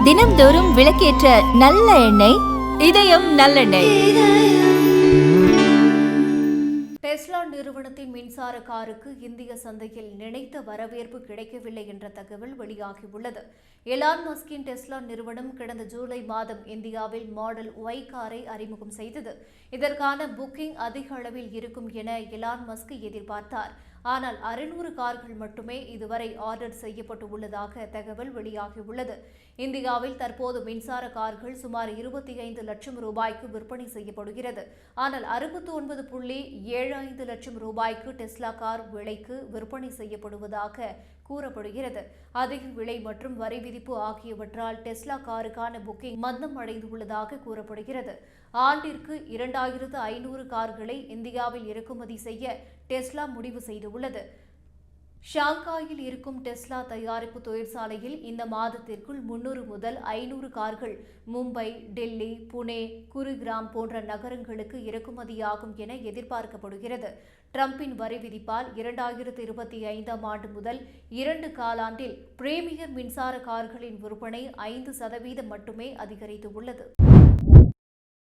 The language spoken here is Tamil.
தினம்தோறும் விளக்கேற்ற நல்ல எண்ணெய் இதயம் நல்லெண்ணெய். டெஸ்லா நிறுவனத்தின் மின்சார காருக்கு இந்திய சந்தையில் நினைத்த வரவேற்பு கிடைக்கவில்லை என்ற தகவல் வெளியாகியுள்ளது. எலான் மஸ்கின் டெஸ்லா நிறுவனம் கடந்த ஜூலை மாதம் இந்தியாவில் மாடல் ஒய் காரை அறிமுகம் செய்தது. இதற்கான புக்கிங் அதிக அளவில் இருக்கும் என எலான் மஸ்க் எதிர்பார்த்தார். ஆனால் 600 கார்கள் மட்டுமே இதுவரை ஆர்டர் செய்யப்பட்டு உள்ளதாக தகவல் வெளியாகியுள்ளது. இந்தியாவில் தற்போது மின்சார கார்கள் சுமார் 25 லட்சம் ரூபாய்க்கு விற்பனை செய்யப்படுகிறது. ஆனால் 69.75 லட்சம் ரூபாய்க்கு டெஸ்லா கார் விலைக்கு விற்பனை செய்யப்படுவதாக கூறப்படுகிறது. அதிக விலை மற்றும் வரி விதிப்பு ஆகியவற்றால் டெஸ்லா காருக்கான புக்கிங் மந்தம் அடைந்துள்ளதாக கூறப்படுகிறது. ஆண்டிற்கு 2500 கார்களை இந்தியாவில் இறக்குமதி செய்ய டெஸ்லா முடிவு செய்துள்ளது. ஷாங்காயில் இருக்கும் டெஸ்லா தயாரிப்பு தொழிற்சாலையில் இந்த மாதத்திற்குள் 300 முதல் 500 கார்கள் மும்பை, டெல்லி, புனே, குருகிராம் போன்ற நகரங்களுக்கு இறக்குமதியாகும் என எதிர்பார்க்கப்படுகிறது. டிரம்பின் வரி விதிப்பால் 2025ஆம் ஆண்டு முதல் 2 காலாண்டில் பிரீமியர் மின்சார கார்களின் விற்பனை 5% மட்டுமே அதிகரித்துள்ளது.